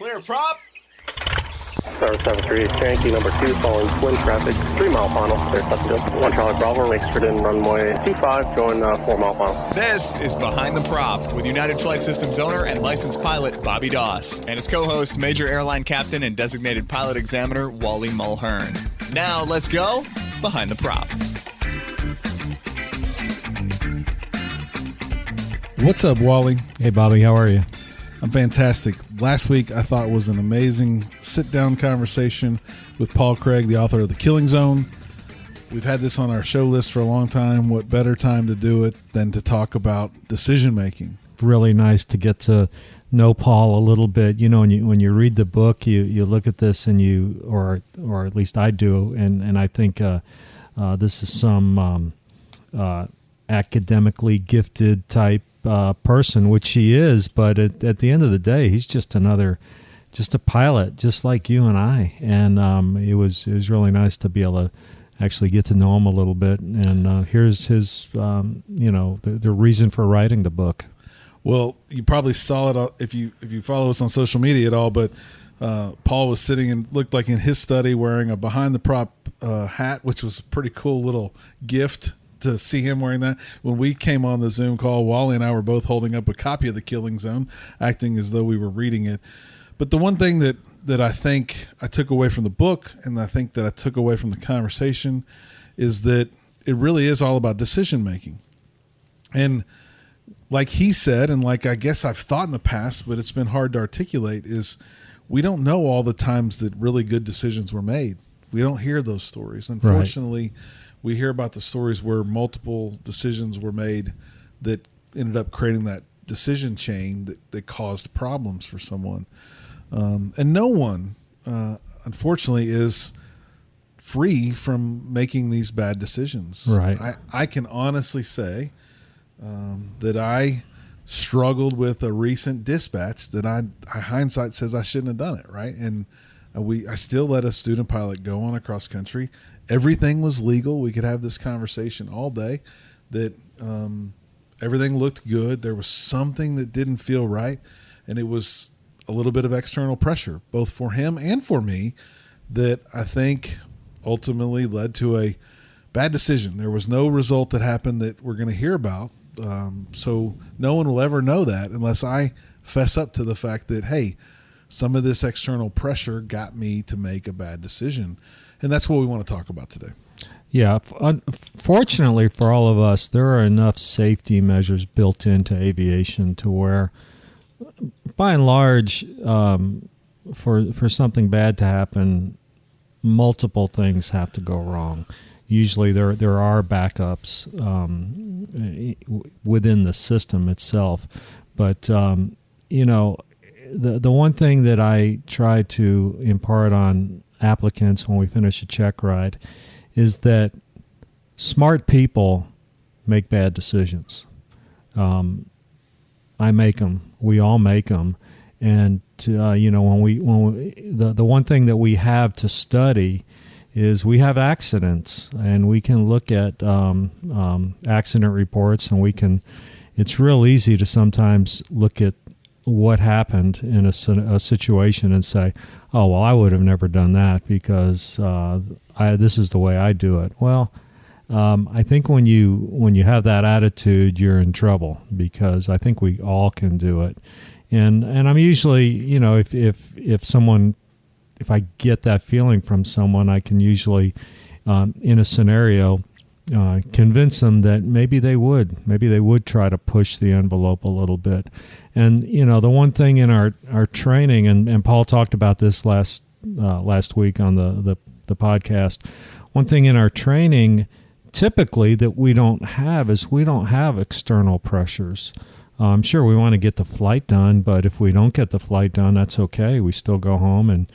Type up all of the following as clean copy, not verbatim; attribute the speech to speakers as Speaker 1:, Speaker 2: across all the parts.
Speaker 1: Clear prop.
Speaker 2: Star 73 Yankee number 2 following twin traffic, 3 mile final, clear subject. 1 Charlie Bravo, exit in runway 25, going 4 mile final.
Speaker 1: This is Behind the Prop with United Flight Systems owner and licensed pilot Bobby Doss and his co-host, Major Airline Captain and designated pilot examiner Wally Mulhern. Now let's go Behind the Prop.
Speaker 3: What's up, Wally?
Speaker 4: Hey, Bobby, how are you?
Speaker 3: I'm fantastic. Last week I thought was an amazing sit-down conversation with Paul Craig, the author of The Killing Zone. We've had this on our show list for a long time. What better time to do it than to talk about decision-making?
Speaker 4: Really nice to get to know Paul a little bit. You know, when you read the book, you look at this and you, or at least I do, and I think this is some academically gifted type person, which he is, but at the end of the day, he's just a pilot, just like you and I. And it was really nice to be able to actually get to know him a little bit. And here's his, the reason for writing the book.
Speaker 3: Well, you probably saw it if you follow us on social media at all, but Paul was sitting and looked like in his study wearing a Behind the Prop hat, which was a pretty cool little gift to see him wearing that. When we came on the Zoom call, Wally and I were both holding up a copy of The Killing Zone, acting as though we were reading it. But the one thing that I think I took away from the book, and I think that I took away from the conversation, is that it really is all about decision making. And like he said, and like I guess I've thought in the past, but it's been hard to articulate, is we don't know all the times that really good decisions were made. We don't hear those stories. Unfortunately, right. We hear about the stories where multiple decisions were made that ended up creating that decision chain that caused problems for someone. And no one, unfortunately, is free from making these bad decisions.
Speaker 4: Right.
Speaker 3: I can honestly say that I struggled with a recent dispatch that hindsight says I shouldn't have done it, right? And I still let a student pilot go on a cross country. Everything was legal. We could have this conversation all day that everything looked good. There was something that didn't feel right, and it was a little bit of external pressure, both for him and for me, that I think ultimately led to a bad decision. There was no result that happened that we're going to hear about, so no one will ever know that unless I fess up to the fact that, hey, some of this external pressure got me to make a bad decision. And that's what we want to talk about today.
Speaker 4: Yeah. Fortunately for all of us, there are enough safety measures built into aviation to where, by and large, for something bad to happen, multiple things have to go wrong. Usually there are backups within the system itself. But, the one thing that I try to impart on applicants when we finish a check ride is that smart people make bad decisions. I make them. We all make them. And when we the one thing that we have to study is we have accidents, and we can look at accident reports, and it's real easy to sometimes look at what happened in a situation and say, oh, well, I would have never done that because this is the way I do it. Well, I think when you have that attitude, you're in trouble, because I think we all can do it. And I'm usually, if I get that feeling from someone, I can usually, in a scenario, convince them that maybe they would try to push the envelope a little bit. And the one thing in our training, and Paul talked about this last week on the podcast, one thing in our training typically that we don't have is we don't have external pressures. Sure, we want to get the flight done, but if we don't get the flight done, that's okay. We still go home and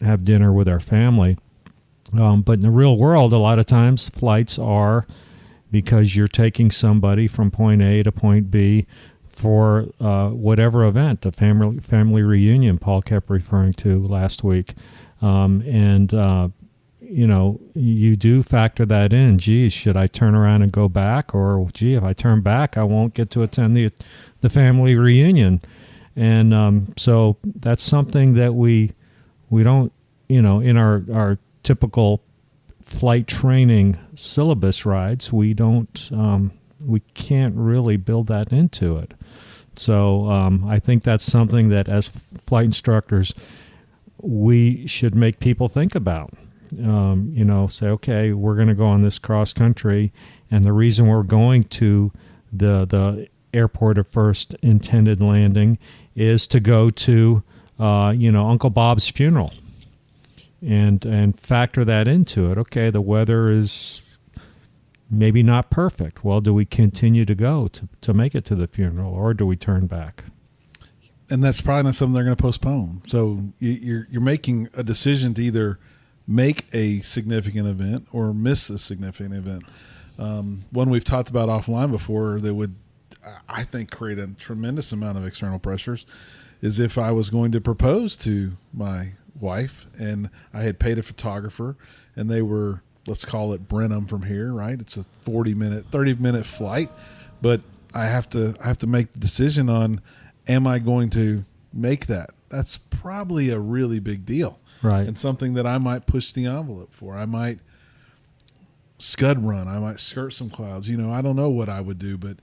Speaker 4: have dinner with our family. But in the real world, a lot of times flights are because you're taking somebody from point A to point B for whatever event, a family reunion Paul kept referring to last week. You do factor that in. Geez, should I turn around and go back? Or, gee, if I turn back, I won't get to attend the family reunion. And so that's something that we don't, in our typical flight training syllabus rides, we can't really build that into it. So I think that's something that as flight instructors, we should make people think about. Say, okay, we're going to go on this cross country, and the reason we're going to the airport of first intended landing is to go to, Uncle Bob's funeral, and factor that into it. Okay, the weather is maybe not perfect. Well, do we continue to go to make it to the funeral, or do we turn back?
Speaker 3: And that's probably not something they're going to postpone. So you're making a decision to either make a significant event or miss a significant event. One we've talked about offline before that would, I think, create a tremendous amount of external pressures is if I was going to propose to my wife and I had paid a photographer and they were, let's call it Brenham from here, right? It's a 30-minute flight, but I have to make the decision on, am I going to make that? That's probably a really big deal.
Speaker 4: Right.
Speaker 3: And something that I might push the envelope for. I might scud run. I might skirt some clouds. I don't know what I would do, but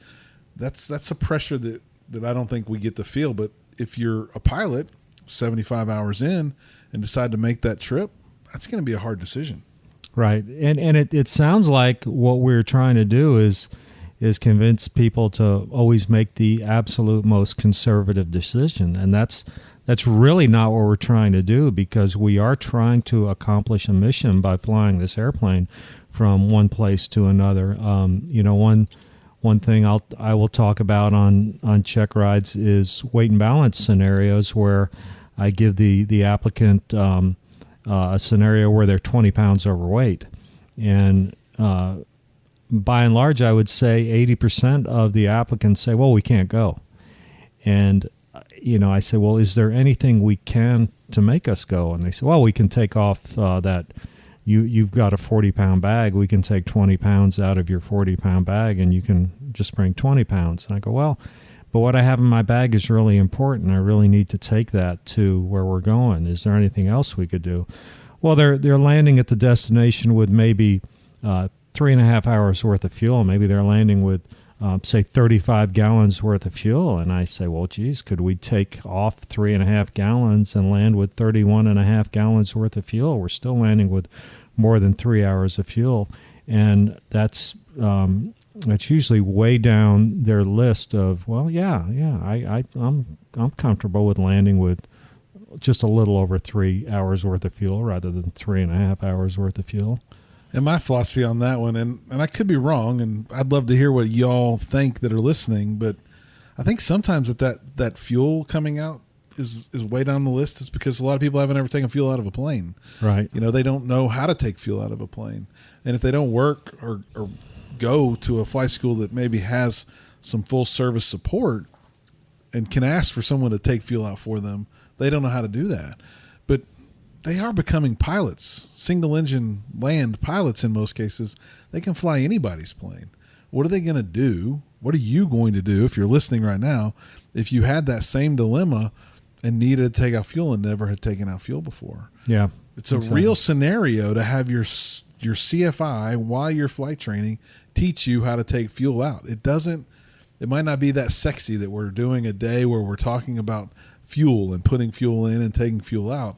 Speaker 3: that's a pressure that I don't think we get to feel. But if you're a pilot 75 hours in and decide to make that trip, that's going to be a hard decision.
Speaker 4: Right. And it sounds like what we're trying to do is convince people to always make the absolute most conservative decision. And that's really not what we're trying to do, because we are trying to accomplish a mission by flying this airplane from one place to another. One thing I will talk about on check rides is weight and balance scenarios, where I give the applicant a scenario where they're 20 pounds overweight. And by and large, I would say 80% of the applicants say, well, we can't go. And, I say, well, is there anything we can to make us go? And they say, well, we can take off that you've got a 40-pound bag. We can take 20 pounds out of your 40-pound bag, and you can just bring 20 pounds. And I go, well, but what I have in my bag is really important. I really need to take that to where we're going. Is there anything else we could do? Well, they're landing at the destination with maybe 3.5 hours worth of fuel. Maybe they're landing with, say, 35 gallons worth of fuel. And I say, well, geez, could we take off 3.5 gallons and land with 31.5 gallons worth of fuel? We're still landing with more than 3 hours of fuel. And that's usually way down their list of, well, I'm comfortable with landing with just a little over 3 hours worth of fuel rather than 3.5 hours worth of fuel.
Speaker 3: And my philosophy on that one, and I could be wrong, and I'd love to hear what y'all think that are listening, but I think sometimes that fuel coming out is way down the list is because a lot of people haven't ever taken fuel out of a plane.
Speaker 4: Right.
Speaker 3: They don't know how to take fuel out of a plane. And if they don't work or go to a flight school that maybe has some full service support and can ask for someone to take fuel out for them, they don't know how to do that. But they are becoming pilots, single engine land pilots in most cases. They can fly anybody's plane. What are they going to do? What are you going to do if you're listening right now if you had that same dilemma and needed to take out fuel and never had taken out fuel before?
Speaker 4: Yeah.
Speaker 3: It's a real scenario to have your CFI while you're flight training teach you how to take fuel out. It might not be that sexy that we're doing a day where we're talking about fuel and putting fuel in and taking fuel out.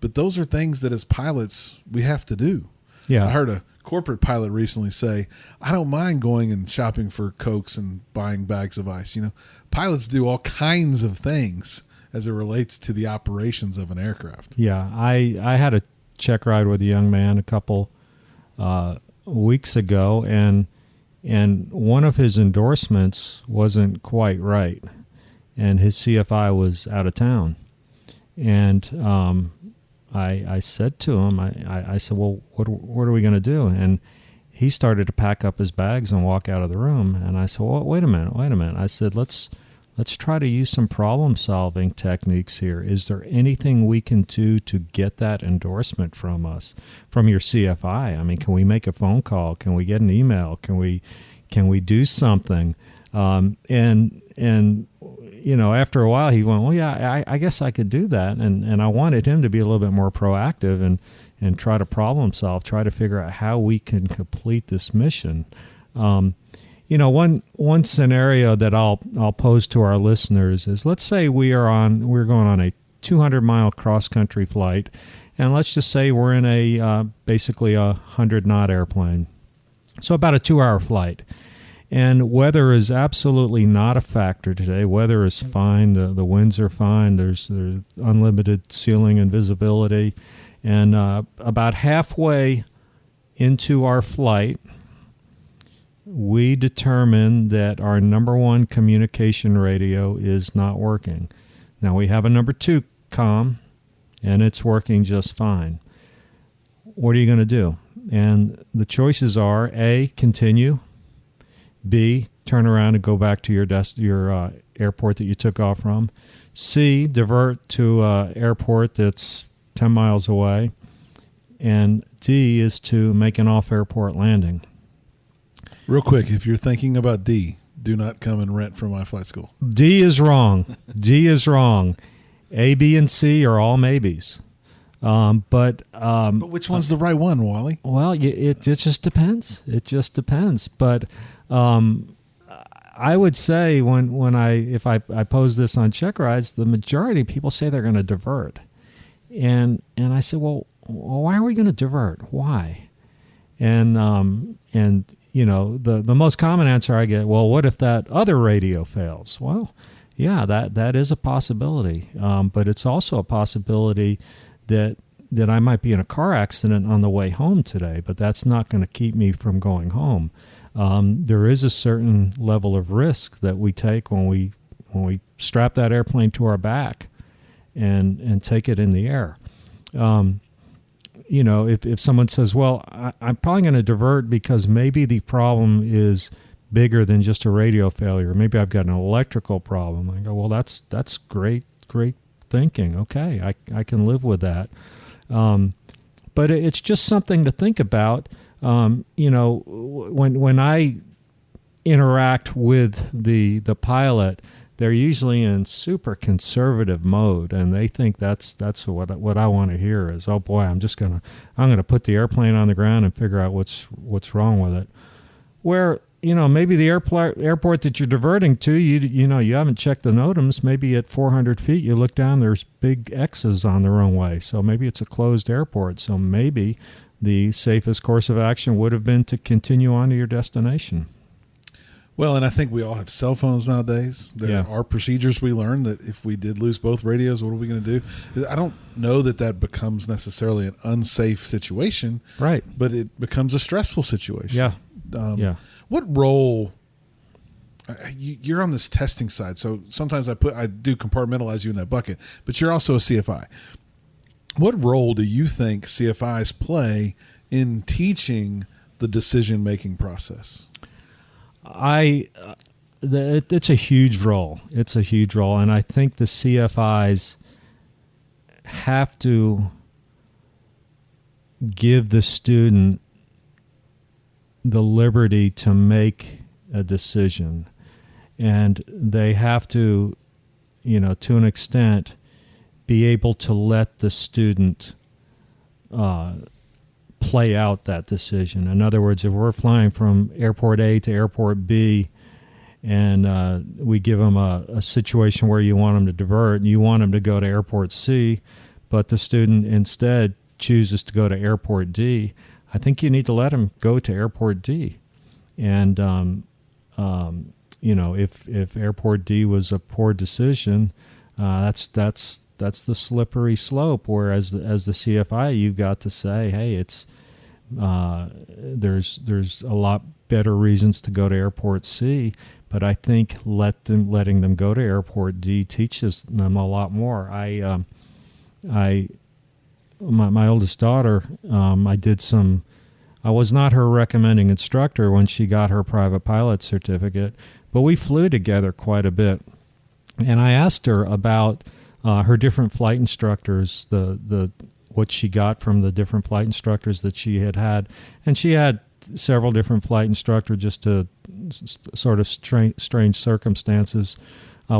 Speaker 3: But those are things that as pilots we have to do.
Speaker 4: Yeah.
Speaker 3: I heard a corporate pilot recently say, I don't mind going and shopping for Cokes and buying bags of ice. Pilots do all kinds of things as it relates to the operations of an aircraft.
Speaker 4: Yeah. I had a check ride with a young man a couple weeks ago, and one of his endorsements wasn't quite right, and his CFI was out of town. And I said to him, I said, well, what are we going to do? And he started to pack up his bags and walk out of the room. And I said, well, wait a minute. I said, let's try to use some problem-solving techniques here. Is there anything we can do to get that endorsement from your CFI? I mean, can we make a phone call? Can we get an email? Can we do something? And after a while he went, well, yeah, I guess I could do that. And I wanted him to be a little bit more proactive and try to problem solve, try to figure out how we can complete this mission. One scenario that I'll pose to our listeners is, let's say we're going on a 200-mile cross-country flight, and let's just say we're in a basically a 100-knot airplane, so about a 2-hour flight. And weather is absolutely not a factor today. Weather is fine. The winds are fine. There's unlimited ceiling and visibility. And about halfway into our flight, we determine that our number one communication radio is not working. Now, we have a number 2 comm, and it's working just fine. What are you going to do? And the choices are A, continue. B, turn around and go back to your airport that you took off from. C, divert to an airport that's 10 miles away. And D is to make an off-airport landing.
Speaker 3: Real quick, if you're thinking about D, do not come and rent from my flight school.
Speaker 4: D is wrong. D is wrong. A, B, and C are all maybes. But
Speaker 3: which one's the right one, Wally?
Speaker 4: Well, it just depends. It just depends. But I would say if I pose this on check rides, the majority of people say they're going to divert, and I said, well, why are we going to divert? Why? And the most common answer I get, well, what if that other radio fails? Well, yeah, that is a possibility, but it's also a possibility that I might be in a car accident on the way home today, but that's not going to keep me from going home. There is a certain level of risk that we take when we strap that airplane to our back and take it in the air. If someone says, well, I'm probably going to divert because maybe the problem is bigger than just a radio failure. Maybe I've got an electrical problem. I go, well, that's great thinking. Okay, I can live with that. But it's just something to think about. When I interact with the pilot, they're usually in super conservative mode, and they think that's what I want to hear is, oh boy, I'm gonna put the airplane on the ground and figure out what's wrong with it. Where maybe the airport that you're diverting to, you haven't checked the NOTAMs. Maybe at 400 feet, you look down, there's big X's on the runway. So maybe it's a closed airport. So maybe the safest course of action would have been to continue on to your destination.
Speaker 3: Well, and I think we all have cell phones nowadays. There are procedures we learned that if we did lose both radios, what are we going to do? I don't know that becomes necessarily an unsafe situation.
Speaker 4: Right.
Speaker 3: But it becomes a stressful situation.
Speaker 4: Yeah.
Speaker 3: What role? You're on this testing side, so sometimes I do compartmentalize you in that bucket. But you're also a CFI. What role do you think CFIs play in teaching the decision-making process?
Speaker 4: It's a huge role. It's a huge role, and I think the CFIs have to give the student the liberty to make a decision, and they have to, to an extent, be able to let the student play out that decision. In other words, if we're flying from airport A to airport B, and we give them a situation where you want them to divert, and you want them to go to airport C, but the student instead chooses to go to airport D, I think you need to let them go to airport D. And, if airport D was a poor decision, that's the slippery slope. Whereas as the CFI, you've got to say, hey, it's there's a lot better reasons to go to airport C, but I think letting them go to airport D teaches them a lot more. My oldest daughter, I was not her recommending instructor when she got her private pilot certificate, but we flew together quite a bit. And I asked her about her different flight instructors, what she got from the different flight instructors that she had. And she had several different flight instructors, just to sort of strange circumstances.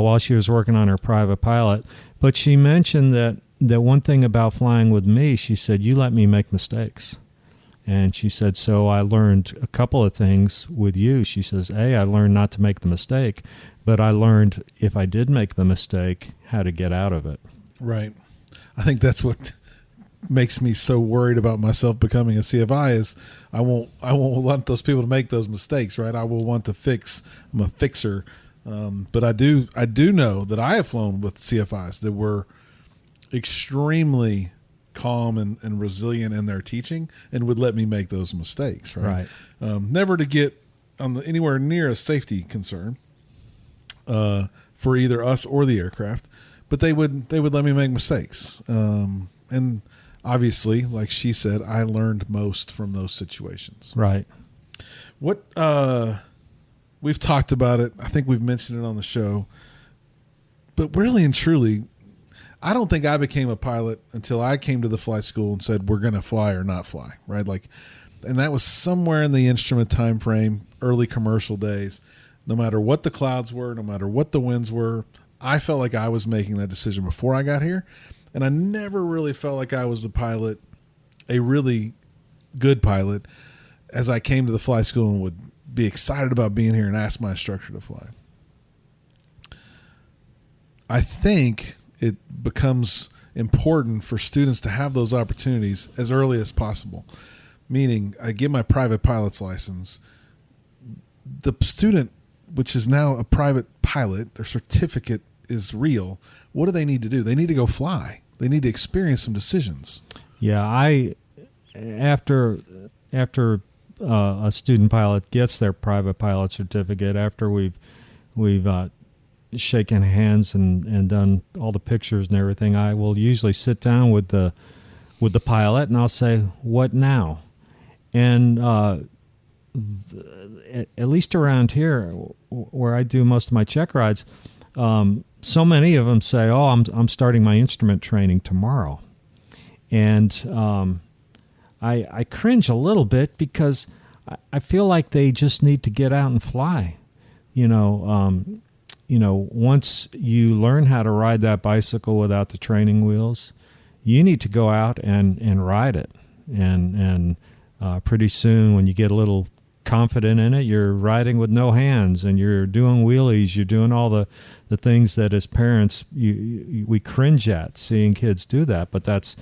Speaker 4: while she was working on her private pilot. But she mentioned that one thing about flying with me, she said, you let me make mistakes. And she said, so I learned a couple of things with you. She says, I learned not to make the mistake, but I learned if I did make the mistake, how to get out of it.
Speaker 3: Right. I think that's what makes me so worried about myself becoming a CFI is I won't want those people to make those mistakes, right? I will want to fix. I'm a fixer. But I do know that I have flown with CFIs that were extremely calm and resilient in their teaching and would let me make those mistakes, right? Never to get anywhere near a safety concern for either us or the aircraft, but they would let me make mistakes. And obviously, like she said, I learned most from those situations.
Speaker 4: Right.
Speaker 3: What we've talked about it. I think we've mentioned it on the show, but really and truly, I don't think I became a pilot until I came to the flight school and said, we're going to fly or not fly, right? And that was somewhere in the instrument time frame, early commercial days. No matter what the clouds were, no matter what the winds were, I felt like I was making that decision before I got here. And I never really felt like I was the pilot, a really good pilot, as I came to the flight school and would be excited about being here and ask my instructor to fly. I think it becomes important for students to have those opportunities as early as possible. Meaning, I get my private pilot's license. The student, which is now a private pilot, their certificate is real. What do they need to do? They need to go fly. They need to experience some decisions.
Speaker 4: Yeah, after a student pilot gets their private pilot certificate, after we've shaken hands and done all the pictures and everything, I will usually sit down with the pilot and I'll say, what now? And at least around here where I do most of my check rides, so many of them say, I'm starting my instrument training tomorrow. And I cringe a little bit because I feel like they just need to get out and fly. Once you learn how to ride that bicycle without the training wheels, you need to go out and ride it. And pretty soon, when you get a little confident in it, you're riding with no hands and you're doing wheelies. You're doing all the things that as parents we cringe at seeing kids do that, but that's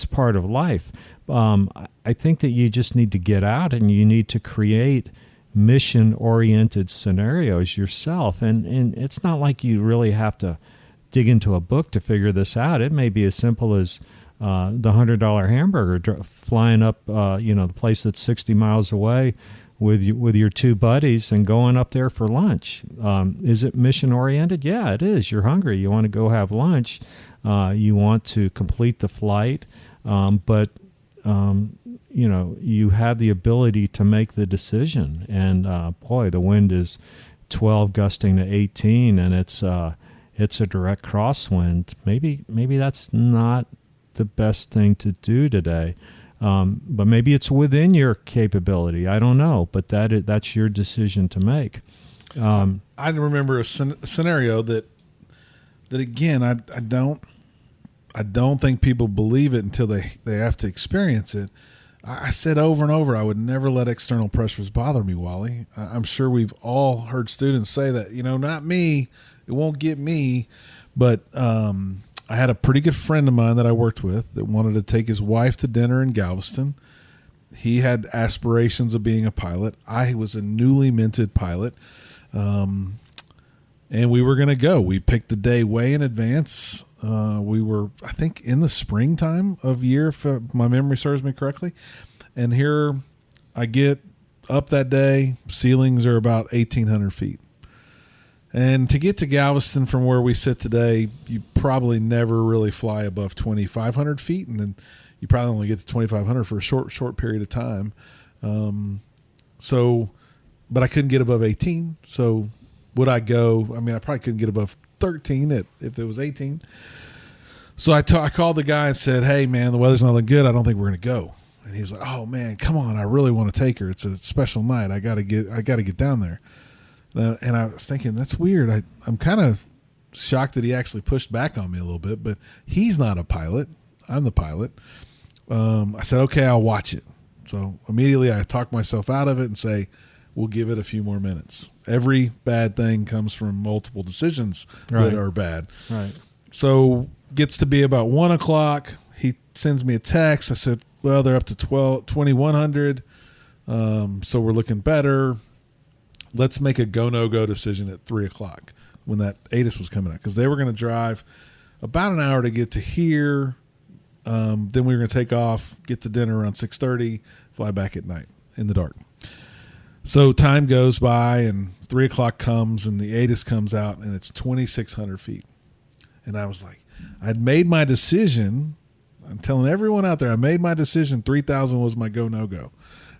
Speaker 4: part of life. I think that you just need to get out and you need to create mission-oriented scenarios yourself, and it's not like you really have to dig into a book to figure this out. It may be as simple as the $100 hamburger flying up, the place that's 60 miles away with your two buddies and going up there for lunch. Is it mission-oriented? Yeah, it is. You're hungry. You want to go have lunch. You want to complete the flight, but you have the ability to make the decision. And boy, the wind is 12 gusting to 18, and it's a direct crosswind. Maybe that's not the best thing to do today. But maybe it's within your capability. I don't know, but that's your decision to make.
Speaker 3: I remember a scenario that again, I don't think people believe it until they have to experience it. I said over and over, I would never let external pressures bother me, Wally. I'm sure we've all heard students say that, not me, it won't get me. But I had a pretty good friend of mine that I worked with that wanted to take his wife to dinner in Galveston. He had aspirations of being a pilot. I was a newly minted pilot. And we were going to go. We picked the day way in advance. We were, I think, in the springtime of year, if my memory serves me correctly. And here I get up that day. Ceilings are about 1,800 feet. And to get to Galveston from where we sit today, you probably never really fly above 2,500 feet. And then you probably only get to 2,500 for a short period of time. But I couldn't get above 18. So would I go? I mean, I probably couldn't get above 13 if it was 18. So I called the guy and said, "Hey, man, the weather's not looking good. I don't think we're going to go." And he was like, "Oh, man, come on. I really want to take her. It's a special night. I got to get down there." And I was thinking, that's weird. I'm kind of shocked that he actually pushed back on me a little bit, but he's not a pilot. I'm the pilot. I said, okay, I'll watch it. So immediately I talk myself out of it and say, we'll give it a few more minutes. Every bad thing comes from multiple decisions that are bad.
Speaker 4: Right.
Speaker 3: So gets to be about 1 o'clock. He sends me a text. I said, well, they're up to 2,100. So we're looking better. Let's make a go, no go decision at 3 o'clock when that ATIS was coming out, because they were going to drive about an hour to get to here. Then we were going to take off, get to dinner around 6:30, fly back at night in the dark. So time goes by and 3 o'clock comes and the ATIS comes out and it's 2,600 feet. And I was like, I'd made my decision. I'm telling everyone out there, I made my decision. 3,000 was my go, no go.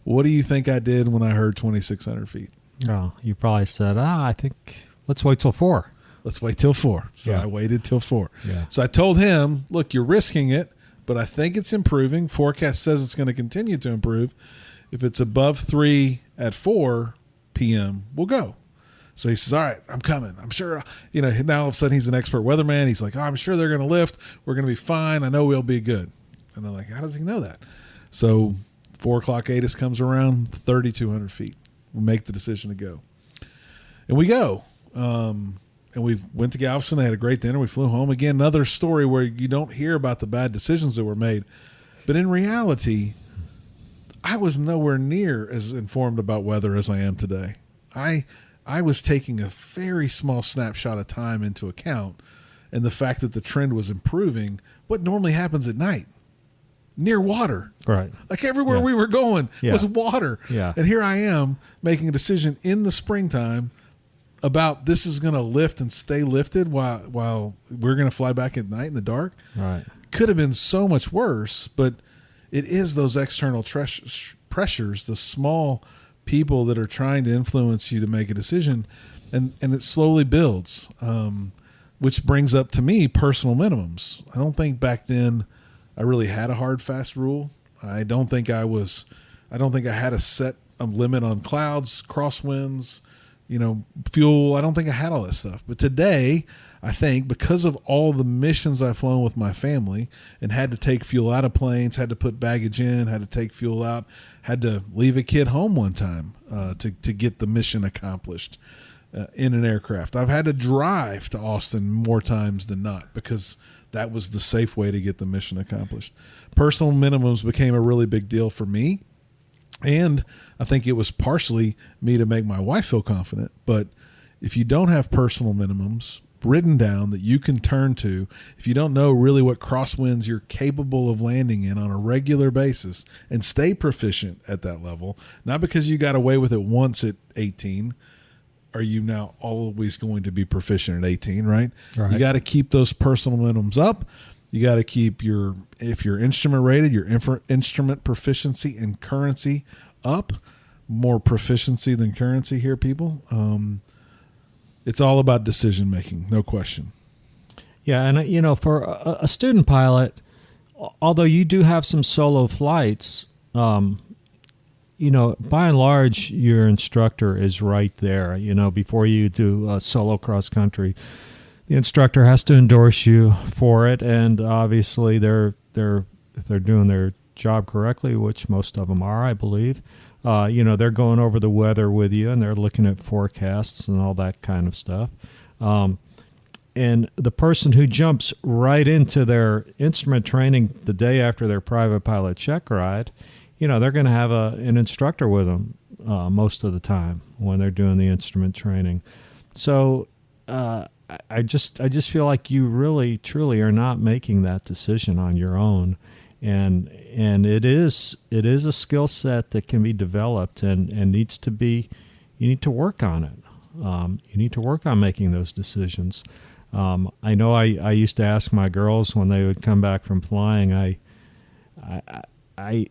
Speaker 3: What do you think I did when I heard 2,600 feet?
Speaker 4: Oh, you probably said, I think let's wait till 4.
Speaker 3: Let's wait till 4. So
Speaker 4: Yeah.
Speaker 3: I waited till 4.
Speaker 4: Yeah.
Speaker 3: So I told him, look, you're risking it, but I think it's improving. Forecast says it's going to continue to improve. If it's above 3 at 4 p.m., we'll go. So he says, all right, I'm coming. I'm sure, now all of a sudden he's an expert weatherman. He's like, I'm sure they're going to lift. We're going to be fine. I know we'll be good. And I'm like, how does he know that? So 4 o'clock ATIS comes around, 3,200 feet. We make the decision to go. And we go. And we went to Galveston. They had a great dinner. We flew home. Again, another story where you don't hear about the bad decisions that were made. But in reality, I was nowhere near as informed about weather as I am today. I was taking a very small snapshot of time into account, and the fact that the trend was improving. What normally happens at night? Near water.
Speaker 4: Right.
Speaker 3: Like everywhere
Speaker 4: Yeah.
Speaker 3: we were going
Speaker 4: Yeah.
Speaker 3: was water.
Speaker 4: Yeah.
Speaker 3: And here I am making a decision in the springtime about this is going to lift and stay lifted while we're going to fly back at night in the dark.
Speaker 4: Right.
Speaker 3: Could have been so much worse, but it is those external pressures, the small people that are trying to influence you to make a decision, and it slowly builds, which brings up to me personal minimums. I don't think back then I really had a hard, fast rule. I don't think I had a limit on clouds, crosswinds, fuel. I don't think I had all that stuff. But today, I think because of all the missions I've flown with my family and had to take fuel out of planes, had to put baggage in, had to take fuel out, had to leave a kid home one time to get the mission accomplished in an aircraft. I've had to drive to Austin more times than not because that was the safe way to get the mission accomplished. Personal minimums became a really big deal for me. And I think it was partially me to make my wife feel confident. But if you don't have personal minimums written down that you can turn to, if you don't know really what crosswinds you're capable of landing in on a regular basis and stay proficient at that level, not because you got away with it once at 18, are you now always going to be proficient at 18, right? You got to keep those personal minimums up. You got to keep if you're instrument rated, your instrument proficiency and currency up. More proficiency than currency here, people. It's all about decision making, no question.
Speaker 4: Yeah, and for a student pilot, although you do have some solo flights, by and large, your instructor is right there. Before you do a solo cross country, the instructor has to endorse you for it, and obviously if they're doing their job correctly, which most of them are, I believe, they're going over the weather with you, and they're looking at forecasts and all that kind of stuff. And the person who jumps right into their instrument training the day after their private pilot check ride, they're going to have an instructor with them most of the time when they're doing the instrument training. So I just feel like you really, truly are not making that decision on your own. And it is a skill set that can be developed and needs to be, you need to work on it. You need to work on making those decisions. I know I used to ask my girls when they would come back from flying, I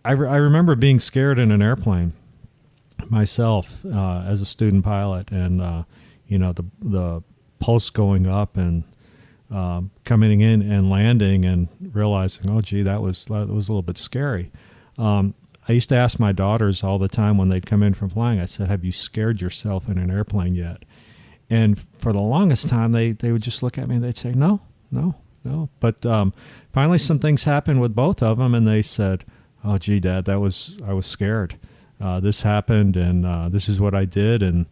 Speaker 4: remember being scared in an airplane myself as a student pilot, and the pulse going up and coming in and landing and realizing, oh gee, that was a little bit scary. I used to ask my daughters all the time when they'd come in from flying, I said, have you scared yourself in an airplane yet? And for the longest time, they would just look at me and they'd say, no. But finally, some things happened with both of them, and they said, "Oh, gee, Dad, I was scared. This happened, and this is what I did, and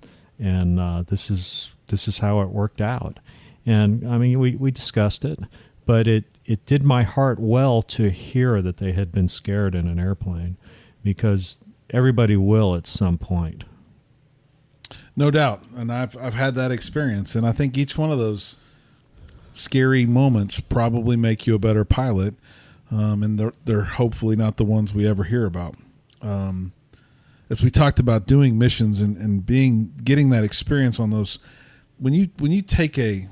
Speaker 4: this is how it worked out." And I mean, we discussed it, but it did my heart well to hear that they had been scared in an airplane, because everybody will at some point.
Speaker 3: No doubt, and I've had that experience, and I think each one of those scary moments probably make you a better pilot, and they're hopefully not the ones we ever hear about. As we talked about doing missions and getting that experience on those, when you take a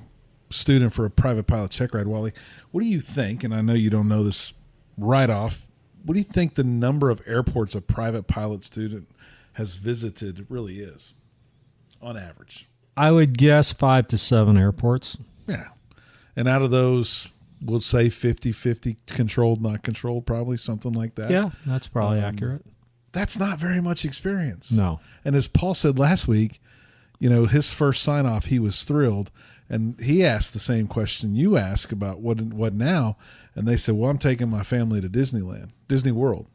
Speaker 3: student for a private pilot check ride, Wally, what do you think? And I know you don't know this right off. What do you think the number of airports a private pilot student has visited really is, on average?
Speaker 4: I would guess 5 to 7 airports.
Speaker 3: Yeah. And out of those, we'll say 50-50 controlled, not controlled, probably something like that.
Speaker 4: Yeah, that's probably accurate.
Speaker 3: That's not very much experience.
Speaker 4: No.
Speaker 3: And as Paul said last week, his first sign-off, he was thrilled. And he asked the same question you asked about what now. And they said, well, I'm taking my family to Disneyland, Disney World.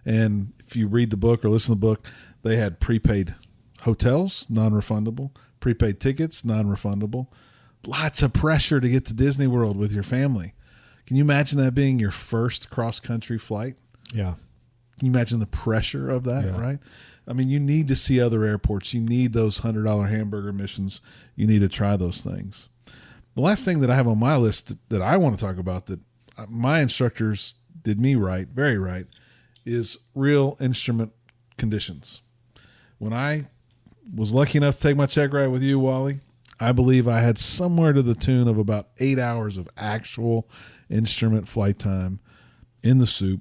Speaker 3: And if you read the book or listen to the book, they had prepaid hotels, non-refundable, prepaid tickets, non-refundable. Lots of pressure to get to Disney World with your family. Can you imagine that being your first cross-country flight?
Speaker 4: Yeah.
Speaker 3: Can you imagine the pressure of that, right? I mean, you need to see other airports. You need those $100 hamburger missions. You need to try those things. The last thing that I have on my list that I want to talk about that my instructors did me right, very right, is real instrument conditions. When I was lucky enough to take my check ride with you, Wally, I believe I had somewhere to the tune of about 8 hours of actual instrument flight time in the soup,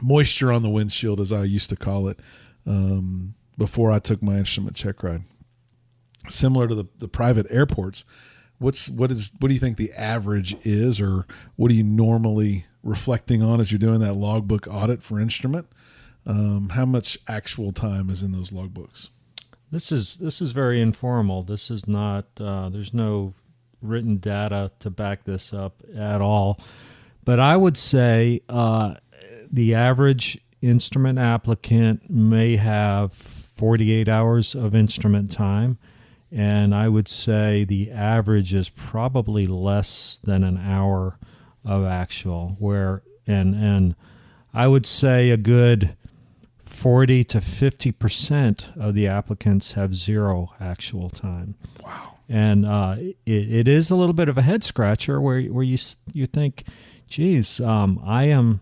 Speaker 3: moisture on the windshield, as I used to call it, before I took my instrument check ride. Similar to the private airports, what do you think the average is, or what are you normally reflecting on as you're doing that logbook audit for instrument? How much actual time is in those logbooks?
Speaker 4: This is very informal. This is not. There's no written data to back this up at all. But I would say the average instrument applicant may have 48 hours of instrument time, and I would say the average is probably less than an hour of actual. And I would say a good 40 to 50% of the applicants have 0 actual time.
Speaker 3: Wow.
Speaker 4: And it is a little bit of a head scratcher where you think, geez, I'm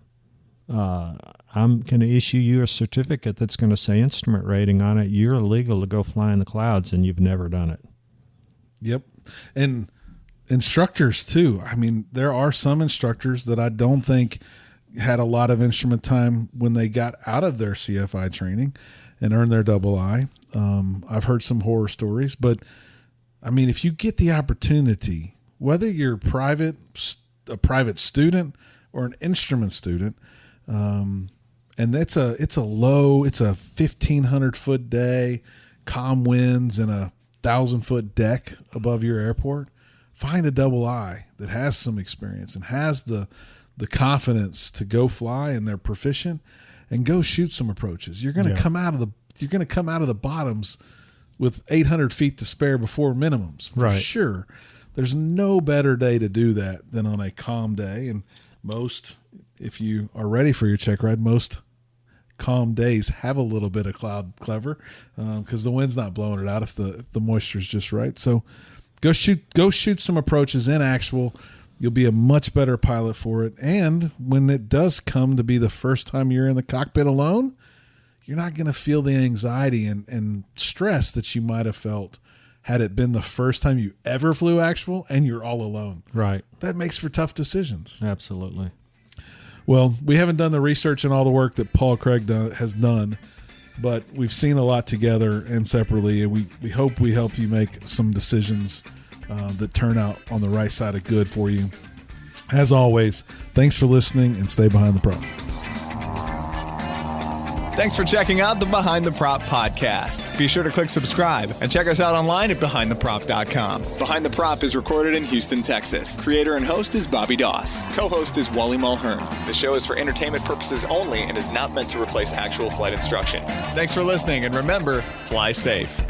Speaker 4: going to issue you a certificate that's going to say instrument rating on it. You're illegal to go fly in the clouds, and you've never done it.
Speaker 3: Yep. And instructors too. I mean, there are some instructors that I don't think had a lot of instrument time when they got out of their CFI training and earned their double I. I've heard some horror stories, but I mean, if you get the opportunity, whether you're a private student or an instrument student, and it's a 1,500 foot day, calm winds, and a 1,000-foot deck above your airport, find a double I that has some experience and has the confidence to go fly, and they're proficient, and go shoot some approaches. You're going to come out of the bottoms with 800 feet to spare before minimums, for sure. There's no better day to do that than on a calm day. And most, if you are ready for your check ride, most calm days have a little bit of cloud cover because the wind's not blowing it out if the moisture's just right. So go shoot some approaches in actual. You'll be a much better pilot for it. And when it does come to be the first time you're in the cockpit alone, you're not going to feel the anxiety and stress that you might have felt had it been the first time you ever flew actual and you're all alone.
Speaker 4: Right.
Speaker 3: That makes for tough decisions.
Speaker 4: Absolutely.
Speaker 3: Well, we haven't done the research and all the work that Paul Craig has done, but we've seen a lot together and separately, and we hope we help you make some decisions that turn out on the right side of good for you. As always, thanks for listening, and stay behind the prop.
Speaker 1: Thanks for checking out the Behind the Prop podcast. Be sure to click subscribe and check us out online at BehindTheProp.com. Behind the Prop is recorded in Houston, Texas. Creator and host is Bobby Doss. Co-host is Wally Mulhern. The show is for entertainment purposes only and is not meant to replace actual flight instruction. Thanks for listening, and remember, fly safe.